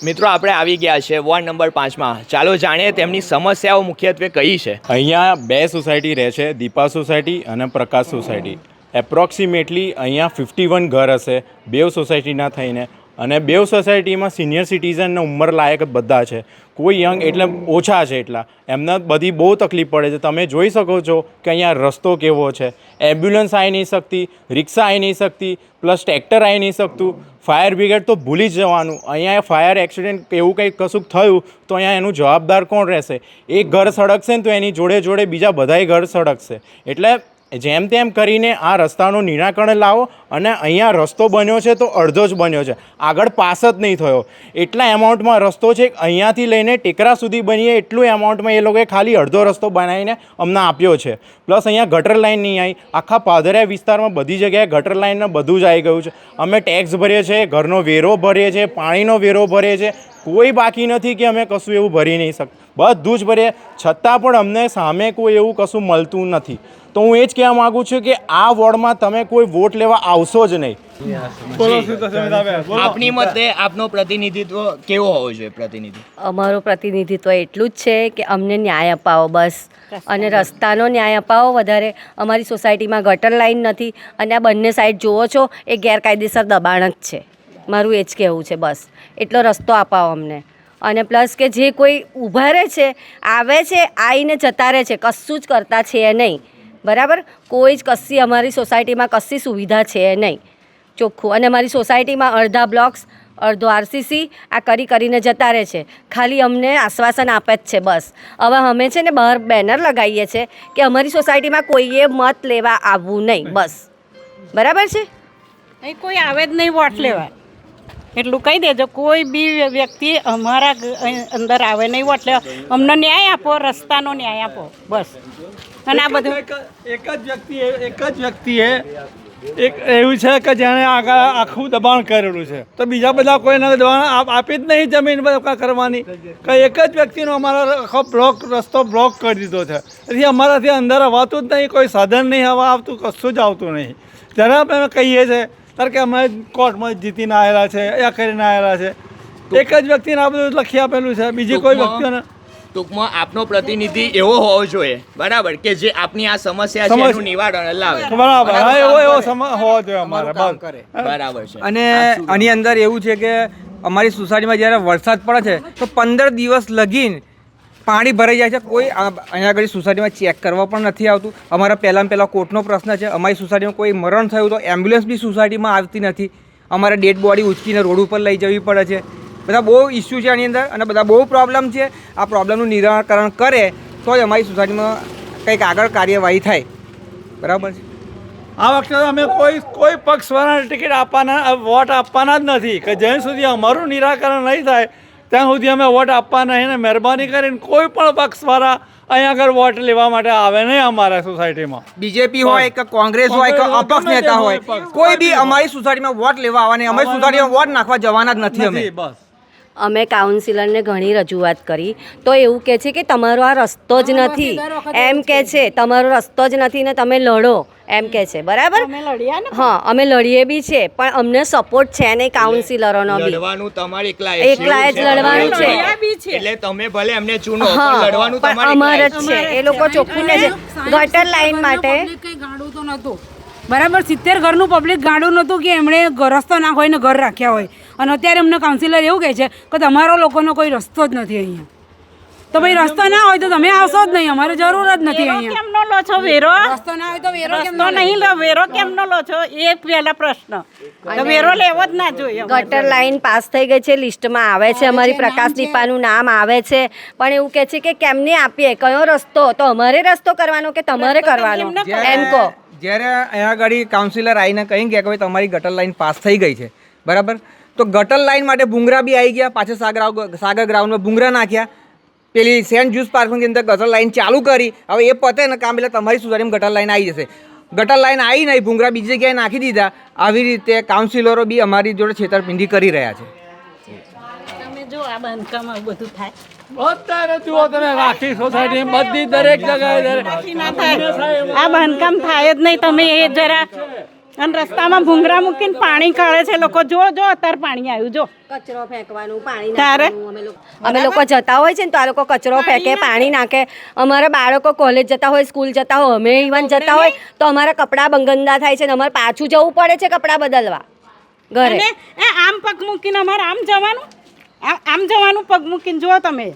મિત્રો આપણે આવી ગયા છે વોર્ડ નંબર 5માં. ચાલો જાણીએ તેમની સમસ્યાઓ મુખ્યત્વે કઈ છે. અહીંયા બે સોસાયટી રહે છે, દીપા સોસાયટી અને પ્રકાશ સોસાયટી. એપ્રોક્સિમેટલી અહીંયા 51 ઘર હશે બેવ સોસાયટીના થઈને, અને બેવ સોસાયટીમાં સિનિયર સિટીઝન ઉંમર લાયક બધા છે, કોઈ યંગ એટલે ઓછા છે. એટલા એમને બધી બહુ તકલીફ પડે છે. તમે જોઈ શકો છો કે અહીંયા રસ્તો કેવો છે, એમ્બ્યુલન્સ આવી નહીં શકતી, રિક્ષા આવી નહીં શકતી, પ્લસ ટ્રેક્ટર આવી નહીં શકતું. ફાયર બ્રિગેડ તો ભૂલી જ જવાનું. અહીંયા ફાયર એક્સિડન્ટ એવું કંઈક કશુંક થયું તો અહીંયા એનું જવાબદાર કોણ રહેશે? એક ઘર સળગશે ને તો એની જોડે જોડે બીજા બધાય ઘર સળગશે. એટલે જેમ તેમ કરીને આ રસ્તાનું નિરાકરણ લાવો. અને અહીંયા રસ્તો બન્યો છે તો અડધો જ બન્યો છે, આગળ પાસ જ નહીં થયો. એટલા એમાઉન્ટમાં રસ્તો છે, અહીંયાથી લઈને ટેકરા સુધી બનીએ એટલું એમાઉન્ટમાં એ લોકોએ ખાલી અડધો રસ્તો બનાવીને અમને આપ્યો છે. પ્લસ અહીંયા ગટર લાઇન નહીં આવી. આખા પાદરિયા વિસ્તારમાં બધી જગ્યાએ ગટર લાઇનને બધું જ આવી ગયું છે. અમે ટેક્સ ભરીએ છીએ, ઘરનો વેરો ભરીએ છીએ, પાણીનો વેરો ભરીએ છીએ, કોઈ બાકી નથી કે અમે કશું એવું ભરી નહીં શકતા. બધું જ ભરીએ, છતાં પણ અમને સામે કોઈ એવું કશું મળતું નથી. તો હું એ જ કહેવા માગું છું કે આ વોર્ડમાં તમે કોઈ વોટ લેવા આવશો જ નહીં. આપની મતે આપનો પ્રતિનિધિત્વ કેવો હોવો જોઈએ? પ્રતિનિધિ અમારું પ્રતિનિધિત્વ એટલું જ છે કે અમને ન્યાય અપાવો બસ, અને રસ્તાનો ન્યાય અપાવો. વધારે અમારી સોસાયટીમાં ગટર લાઈન નથી, અને આ બંને સાઈડ જુઓ છો એ ગેરકાયદેસર દબાણ જ છે. મારું એ જ કહેવું છે બસ, એટલો રસ્તો અપાવો અમને. અને પ્લસ કે જે કોઈ ઊભા રહે છે, આવે છે, આવીને જતા રહે છે, કશું જ કરતા છે નહીં. બરાબર, કોઈ જ કશી અમારી સોસાયટીમાં કશી સુવિધા છે નહીં, ચોખ્ખું. અને અમારી સોસાયટીમાં અડધા બ્લોક્સ, અડધો આરસીસી આ કરીને જતા રહે છે. ખાલી અમને આશ્વાસન આપે જ છે બસ. હવે અમે છે ને બહાર બેનર લગાવીએ છીએ કે અમારી સોસાયટીમાં કોઈએ મત લેવા આવવું નહીં બસ. બરાબર છે, અહીં કોઈ આવે જ નહીં વોટ લેવા, એટલું કહી દેજો. કોઈ બી વ્યક્તિ અમારા અંદર આવે નહીં વોટ લેવા. અમને ન્યાય આપો, રસ્તાનો ન્યાય આપો બસ. અને આ બધું એક જ વ્યક્તિએ એક એવું છે કે જેણે આગળ આખું દબાણ કરેલું છે, તો બીજા બધા કોઈને દબાણ આપી જ નહીં જમીન કરવાની. કે એક જ વ્યક્તિનો અમારો આખો રસ્તો બ્લોક કરી દીધો છે. એટલે અમારાથી અંદર આવતું જ નહીં, કોઈ સાધન નહીં હવા આવતું, કશું જ આવતું નહીં. જ્યારે અમે કહીએ છીએ ત્યારે કે અમે કોર્ટમાં જીતીને આવેલા છે, એ કરીને આવેલા છે. એક જ વ્યક્તિને આ બધું લખી આપેલું છે, બીજી કોઈ વ્યક્તિઓને. ટૂંકમાં આપનો પ્રતિનિધિ એવો હોવો જોઈએ, બરાબર, કે જે આપની આ સમસ્યા છે એનું નિવારણ લાવે. બરાબર, એવો હોવો જોઈએ અમારે. બરાબર છે. અને આની અંદર એવું છે કે અમારી સોસાયટીમાં જ્યારે વરસાદ પડે છે તો 15 દિવસ લગીને પાણી ભરાઈ જાય છે. કોઈ અહીંયા આગળ સોસાયટીમાં ચેક કરવા પણ નથી આવતું. અમારા પહેલાં કોર્ટનો પ્રશ્ન છે. અમારી સોસાયટીમાં કોઈ મરણ થયું તો એમ્બ્યુલન્સ બી સોસાયટીમાં આવતી નથી. અમારે ડેડ બોડી ઉચકીને રોડ ઉપર લઈ જવી પડે છે. બધા બહુ ઇસ્યુ છે આની અંદર, અને બધા બહુ પ્રોબ્લેમ છે. આ પ્રોબ્લેમનું નિરાકરણ કરે તો જ અમારી સોસાયટીમાં કંઈક આગળ કાર્યવાહી થાય. બરાબર છે. આ વખતે અમે કોઈ પક્ષવાળાને ટિકિટ આપવાના, વોટ આપવાના જ નથી. કે જ્યાં સુધી અમારું નિરાકરણ નહીં થાય ત્યાં સુધી અમે વોટ આપવાના નહીં. ને મહેરબાની કરીને કોઈ પણ પક્ષવાળા અહીંયા આગળ વોટ લેવા માટે આવે નહીં અમારા સોસાયટીમાં. બીજેપી હોય કે કોંગ્રેસ હોય કે અપક્ષ નેતા હોય, કોઈ બી અમારી સોસાયટીમાં વોટ લેવા આવવાની, અમારી સોસાયટીમાં વોટ નાખવા જવાના જ નથી અમે. બસ અમે કાઉન્સિલરને ઘણી રજૂઆત કરી તો એવું કહે છે કે તમારો આ રસ્તો જ નથી, એમ કહે છે તમારો રસ્તો જ નથી ને તમે લડો એમ કહે છે. બરાબર, હા અમે લડીએ બી છે, પણ અમને સપોર્ટ છે નહીં કાઉન્સિલરોનો બી. લડવાનું તમારે એકલા જ લડવાનું છે. એટલે તમે ભલે એમને ચૂનો, હા, લડવાનું પણ અમારે જ છે. એ લોકો ચોખ્ખું કહે છે ગટર લાઈન માટે. કંઈ ગાડું તો નહોતું, બરાબર. 70 ઘરનું પબ્લિક ગાડું નહોતું કે એમણે રસ્તો ના હોય ને ઘર રાખ્યા હોય. અને અત્યારે અમને કાઉન્સિલર એવું કહે છે કે તમારો લોકોનો કોઈ રસ્તો જ નથી અહીંયા. તો ભાઈ રસ્તો ના હોય તો તમે આવશો જ નહીં, અમારે જરૂર જ નથી અહીંયા. કેમનો લો છો વેરો? રસ્તો ના હોય તો વેરો કેમનો નહીં લો? વેરો કેમનો લો છો એ પહેલા પ્રશ્ન. વેરો લેવો જ ના જોઈએ. ગટર લાઈન પાસ થઈ ગઈ છે, લિસ્ટમાં આવે છે, અમારી પ્રકાશ દીપાનું નામ આવે છે, પણ એવું કહે છે કે કેમને આપીએ, કયો રસ્તો? તો અમારે રસ્તો કરવાનો કે તમારે કરવાનો એમ કહો. જ્યારે અહીંયા આગળ કાઉન્સિલર આવીને કહી ગયા કે ભાઈ તમારી ગટર લાઈન પાસ થઈ ગઈ છે, બરાબર, તો ગટર લાઈન માટે ભૂંગરા બી આવી ગયા. પાછળ સાગર ગ્રાઉન્ડમાં ભૂંગરા નાખ્યા. પેલી સેન્ટ જ્યુસ પાર્કની અંદર ગટર લાઈન ચાલુ કરી. હવે એ પતે ને કામ, એટલે તમારી સોસાયટીમાં ગટર લાઈન આવી જશે. ગટર લાઈન આવી નહીં, ભૂંગરા બીજી જગ્યાએ નાખી દીધા. આવી રીતે કાઉન્સિલરો બી અમારી જોડે છેતરપિંડી કરી રહ્યા છે. તમે જો આ બાંધકામ બધું થાય, અત્યારે જુઓ તમે આખી સોસાયટી બધી દરેક જગ્યાએ આ બાંધકામ થાય જ નહીં. તમે એ જરા અને રસ્તામાં ભૂંગરા મૂકીને પાણી કાઢે છે લોકો. જો અત્યારે પાણી આવ્યું જો. કચરો ફેંકવાનું, પાણી તારે? નાખવાનું. અમે લોકો જતા હોય છે ને તો આ લોકો કચરો ફેંકે, પાણી નાખે. અમારા બાળકો કોલેજ જતા હોય, સ્કૂલ જતા હોય, અમે ઇવન જતા હોય તો અમારા કપડાં ગંદા થાય છે ને અમારે પાછું જવું પડે છે કપડાં બદલવા ઘરે. અને આમ પગ મૂકીને અમારે આમ જવાનું પગ મૂકીને જુઓ તમે.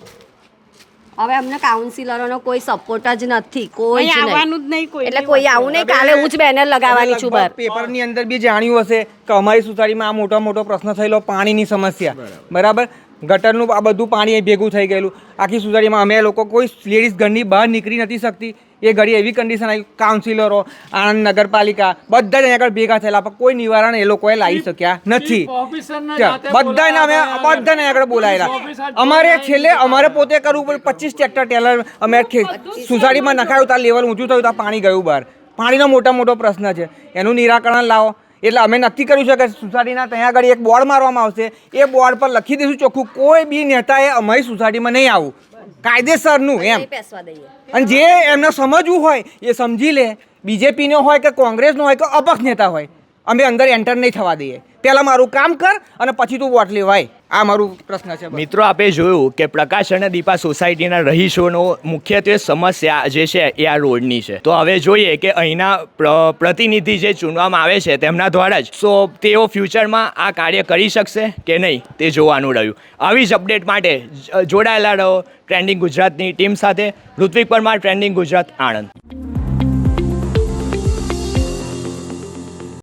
હવે અમને કાઉન્સિલરોનો કોઈ સપોર્ટ જ નથી, કોઈ જ અહીં નહીં. આવવાનું જ નહીં કોઈ. એટલે કોઈ આવું નહીં. કાલે હું જ બેનર લગાવવાની છું બહાર. પેપરની અંદર બી જાણ્યું હશે કે અમારી સોસાયટીમાં આ મોટો પ્રશ્ન થયેલો પાણીની સમસ્યા. બરાબર, ગટરનું આ બધું પાણી અહીં ભેગું થઈ ગયેલું. આખી સોસાયટીમાં અમે લોકો કોઈ લેડીઝ ઘરની બહાર નીકળી નથી શકતી. એ ઘડી એવી કન્ડિશન આવી, કાઉન્સિલરો, આણંદ નગરપાલિકા બધા જ અહીંયા આગળ ભેગા થયેલા, પણ કોઈ નિવારણ એ લોકોએ લાવી શક્યા નથી. બધાને અમે બધાને આગળ બોલાયેલા. અમારે છેલ્લે અમારે પોતે કરવું પડે. 25 ટ્રેક્ટર ટેલર અમે સોસાયટીમાં નખાયું, ત્યાં લેવલ ઊંચું થયું, ત્યાં પાણી ગયું બહાર. પાણીનો મોટો પ્રશ્ન છે, એનું નિરાકરણ લાવો. એટલે અમે નક્કી કર્યું છે કે સોસાયટીના ત્યાં આગળ એક બોર્ડ મારવામાં આવશે. એ બોર્ડ પર લખી દઈશું ચોખ્ખું, કોઈ બી નેતાએ અમારી સોસાયટીમાં નહીં આવું, કાયદેસરનું એમ. પેસવા દઈએ. અને જે એમને સમજવું હોય એ સમજી લે. બીજેપીનો હોય કે કોંગ્રેસનો હોય કે અપક્ષ નેતા હોય, અમે અંદર એન્ટર નહીં થવા દઈએ. પહેલાં મારું કામ કર અને પછી તું વોટ લેવાય. આ મારું પ્રશ્ન છે. મિત્રો, આપે જોયું કે પ્રકાશ અને દીપા સોસાયટીના રહીશોનો મુખ્યત્વે સમસ્યા જે છે એ આ રોડની છે. તો હવે જોઈએ કે અહીંના પ્રતિનિધિ જે ચૂનવામાં આવે છે તેમના દ્વારા જ, તો તેઓ ફ્યુચરમાં આ કાર્ય કરી શકશે કે નહીં તે જોવાનું રહ્યું. આવી જ અપડેટ માટે જોડાયેલા રહો ટ્રેન્ડિંગ ગુજરાતની ટીમ સાથે. ઋત્વિક પરમાર, ટ્રેન્ડિંગ ગુજરાત, આણંદ.